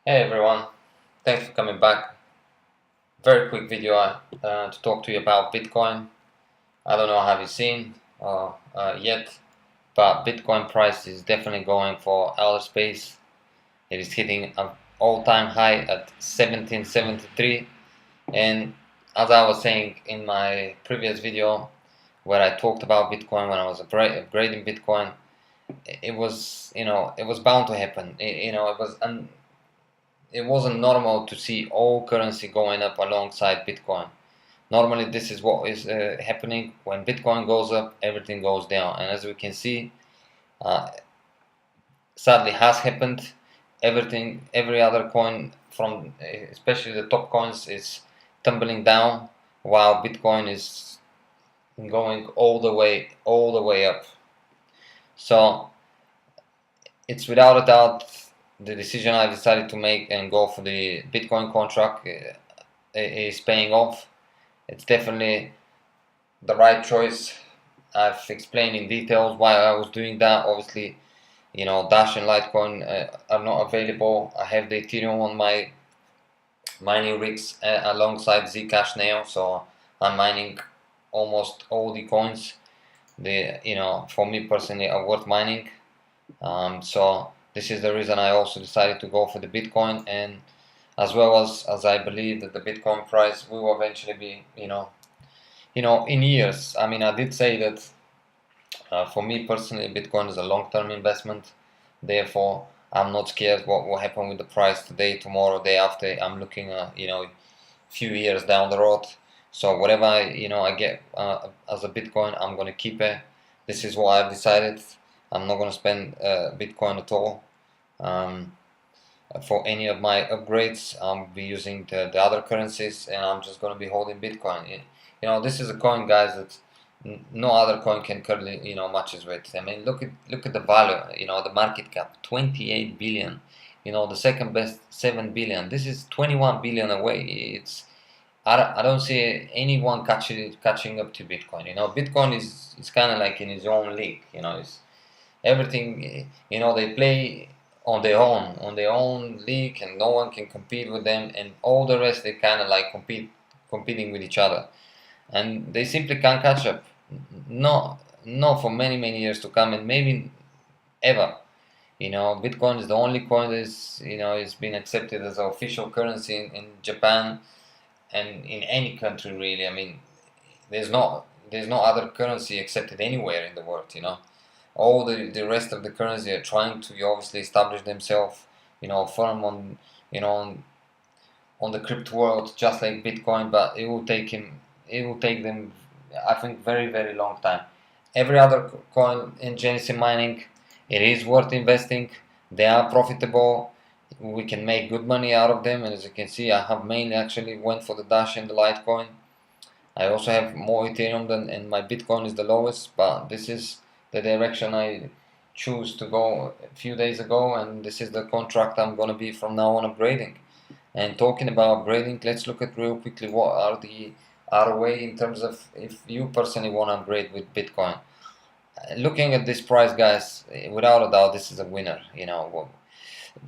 Hey everyone, thanks for coming back. Very quick video to talk to you about Bitcoin. I don't know, have you seen yet, but Bitcoin price is definitely going for outer space. It is hitting an all-time high at 1773, and as I was saying in my previous video where I talked about Bitcoin when I was upgrading Bitcoin, it was, it was bound to happen. It wasn't normal to see all currency going up alongside Bitcoin. Normally, this is what is happening. When Bitcoin goes up, everything goes down. And as we can see, uh, sadly has happened. Every other coin from, especially the top coins, is tumbling down, while Bitcoin is going all the way up. So it's without a doubt the decision I decided to make and go for the Bitcoin contract is paying off. It's definitely the right choice. I've explained in details why I was doing that. Obviously, Dash and Litecoin are not available. I have the Ethereum on my mining rigs alongside Zcash now, so I'm mining almost all the coins. For me personally, are worth mining. So this is the reason I also decided to go for the Bitcoin, and as well as I believe that the Bitcoin price will eventually be, in years. I mean, I did say that for me personally, Bitcoin is a long-term investment. Therefore, I'm not scared what will happen with the price today, tomorrow, day after. I'm looking, few years down the road. So whatever I get as a Bitcoin, I'm gonna keep it. This is what I've decided. I'm not gonna spend Bitcoin at all. For any of my upgrades, I'll be using the other currencies, and I'm just gonna be holding Bitcoin. This is a coin, guys, that no other coin can currently matches with. I mean, look at the value. The market cap 28 billion. The second best 7 billion. This is 21 billion away. I don't see anyone catching up to Bitcoin. Bitcoin is kind of like in its own league. It's everything. They play on their own league, and no one can compete with them. And all the rest, they kind of like competing with each other, and they simply can't catch up. No, not for many years to come, and maybe ever. Bitcoin is the only coin that is been accepted as an official currency in Japan and in any country really. I mean, there's no other currency accepted anywhere in the world. All the rest of the currency are trying to obviously establish themselves, firm on on the crypto world, just like Bitcoin, but it will take them, I think, very long time. Every other coin in Genesis mining, it is worth investing. They are profitable. We can make good money out of them, and as you can see, I have mainly actually went for the Dash and the Litecoin. I also have more Ethereum and my Bitcoin is the lowest, but this is the direction I choose to go a few days ago, and this is the contract I'm going to be from now on upgrading. And talking about upgrading, let's look at real quickly what are the ROA in terms of if you personally want to upgrade with Bitcoin. Looking at this price, guys, without a doubt, this is a winner.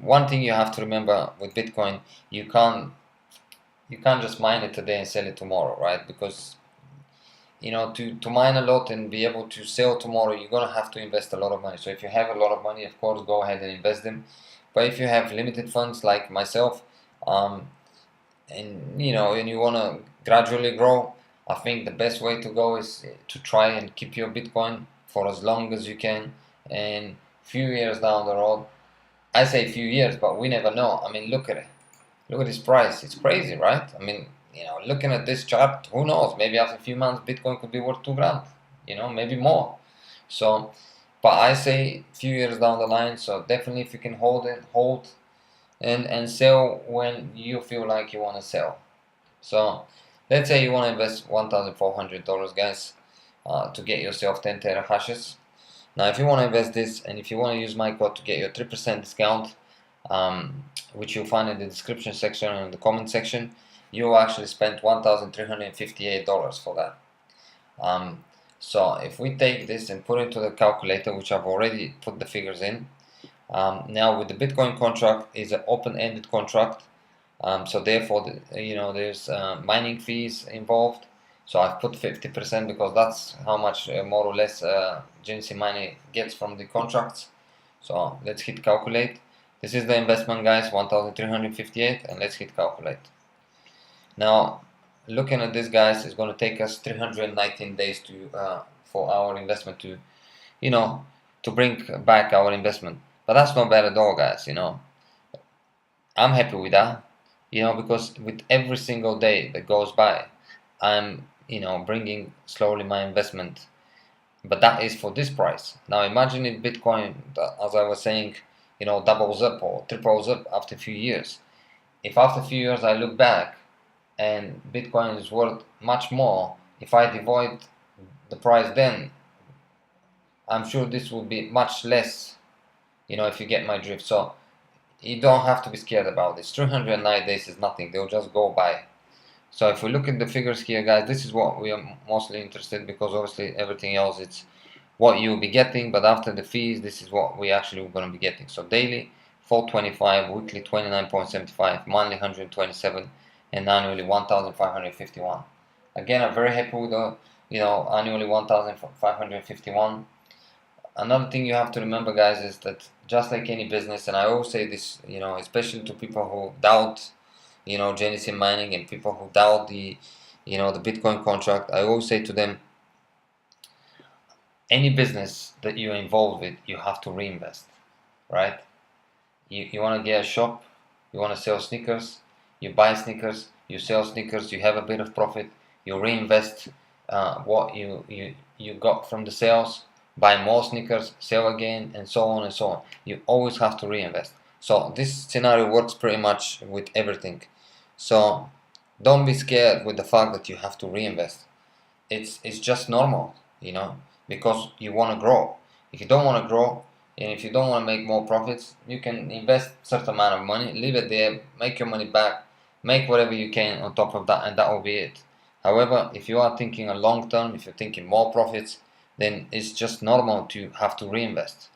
One thing you have to remember with Bitcoin, you can't just mine it today and sell it tomorrow, right? Because to mine a lot and be able to sell tomorrow, you're gonna have to invest a lot of money. So if you have a lot of money, of course, go ahead and invest them. But if you have limited funds like myself, and you wanna gradually grow, I think the best way to go is to try and keep your Bitcoin for as long as you can. And few years down the road, I say few years, but we never know. I mean, look at it. Look at this price. It's crazy, right? I mean, looking at this chart, who knows? Maybe after a few months, Bitcoin could be worth 2 grand. Maybe more. So, but I say few years down the line. So definitely, if you can hold and sell when you feel like you want to sell. So, let's say you want to invest $1,400, guys, to get yourself 10 terahashes. Now, if you want to invest this, and if you want to use my code to get your 3% discount, which you'll find in the description section and in the comment section, you will actually spend $1,358 for that. So if we take this and put it into the calculator, which I've already put the figures in, Now with the Bitcoin contract is an open-ended contract, so therefore there's mining fees involved. So I've put 50% because that's how much more or less Genesis Mining gets from the contracts. So let's hit calculate. This is the investment, guys, 1,358, and let's hit calculate. Now looking at this, guys, is going to take us 319 days to for our investment to to bring back our investment. But that's not bad at all, guys. I'm happy with that, because with every single day that goes by, I'm bringing slowly my investment. But that is for this price. Now imagine if Bitcoin, as I was saying, doubles up or triples up after a few years. If after a few years I look back and Bitcoin is worth much more, if I divide the price then, I'm sure this will be much less, if you get my drift. So you don't have to be scared about this. 309 days is nothing, they'll just go by. So if we look at the figures here, guys, this is what we are mostly interested, because obviously everything else it's what you'll be getting, but after the fees this is what we actually going to be getting. So daily 425, weekly 29.75, monthly 127, and annually 1,551. Again, I'm very happy with the annually 1,551. Another thing you have to remember, guys, is that just like any business, and I always say this, especially to people who doubt Genesis Mining and people who doubt the the Bitcoin contract, I always say to them, any business that you're involved with, you have to reinvest, right? You want to get a shop, you want to sell sneakers, you buy sneakers, you sell sneakers, you have a bit of profit, you reinvest what you got from the sales, buy more sneakers, sell again, and so on and so on. You always have to reinvest. So this scenario works pretty much with everything. So don't be scared with the fact that you have to reinvest. It's just normal, because you want to grow. If you don't want to grow, and if you don't want to make more profits, you can invest a certain amount of money, leave it there, make your money back, make whatever you can on top of that, and that will be it. However, if you are thinking a long term, if you're thinking more profits, then it's just normal to have to reinvest.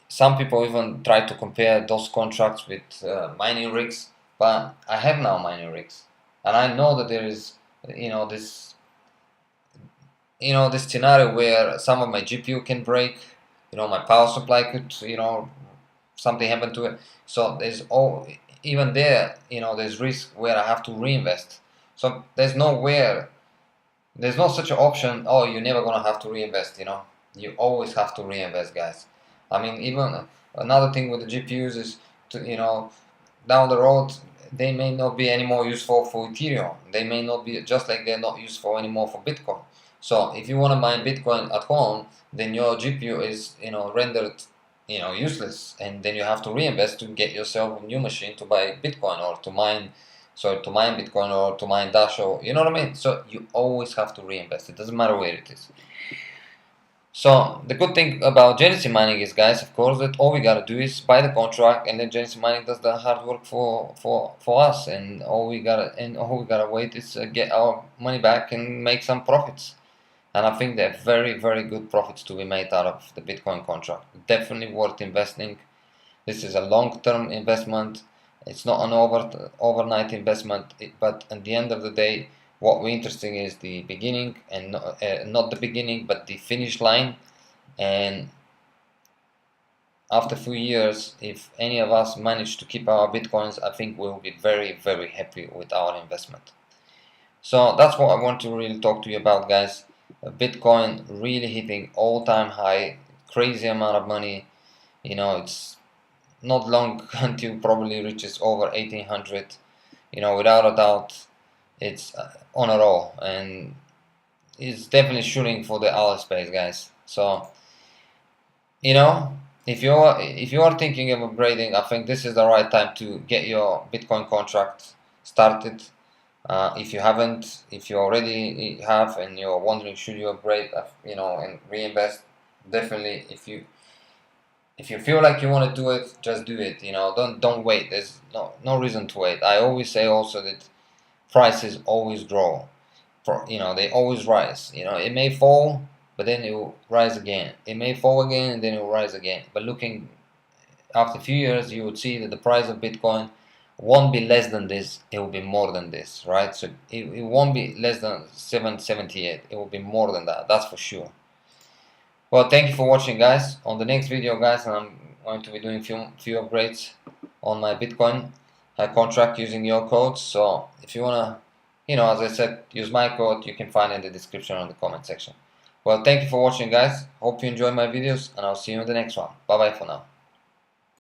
Some people even try to compare those contracts with mining rigs, but I have now mining rigs, and I know that there is this scenario where some of my GPU can break, my power supply could, something happen to it. So there's even there, there's risk where I have to reinvest. So there's no such an option, oh, you're never gonna have to reinvest. You always have to reinvest, guys. I mean, even another thing with the GPUs is down the road they may not be any more useful for Ethereum. They may not be, just like they're not useful anymore for Bitcoin. So if you want to mine Bitcoin at home, then your GPU is rendered useless, and then you have to reinvest to get yourself a new machine to buy Bitcoin, or to mine Bitcoin, or to mine Dash, or you know what I mean. So you always have to reinvest. It doesn't matter where it is. So the good thing about Genesis Mining is, guys, of course, that all we gotta do is buy the contract, and then Genesis Mining does the hard work for us, and all we gotta wait is get our money back and make some profits. And I think there are very, very good profits to be made out of the Bitcoin contract. Definitely worth investing. This is a long-term investment. It's not an overnight investment, but at the end of the day, what we're interested in is the beginning, and not the beginning, but the finish line. And after a few years, if any of us manage to keep our Bitcoins, I think we'll be very, very happy with our investment. So that's what I want to really talk to you about, guys. Bitcoin really hitting all-time high, crazy amount of money. It's not long until probably reaches over 1800. Without a doubt, it's on a roll, and it's definitely shooting for the outer space, guys. So if you are thinking of upgrading, I think this is the right time to get your Bitcoin contract started. If you haven't, if you already have and you're wondering should you upgrade, and reinvest, definitely. If you feel like you want to do it, just do it. Don't wait. There's no reason to wait. I always say also that prices always grow. They always rise. It may fall but then it will rise again. It may fall again and then it will rise again. But looking after a few years, you would see that the price of Bitcoin won't be less than this, it will be more than this, right? So it won't be less than 778, it will be more than that, that's for sure. Well, thank you for watching, guys. On the next video, guys, I'm going to be doing few upgrades on my Bitcoin contract using your codes. So if you wanna, as I said, use my code, you can find it in the description or in the comment section. Well, thank you for watching, guys. Hope you enjoy my videos, and I'll see you in the next one. Bye bye for now.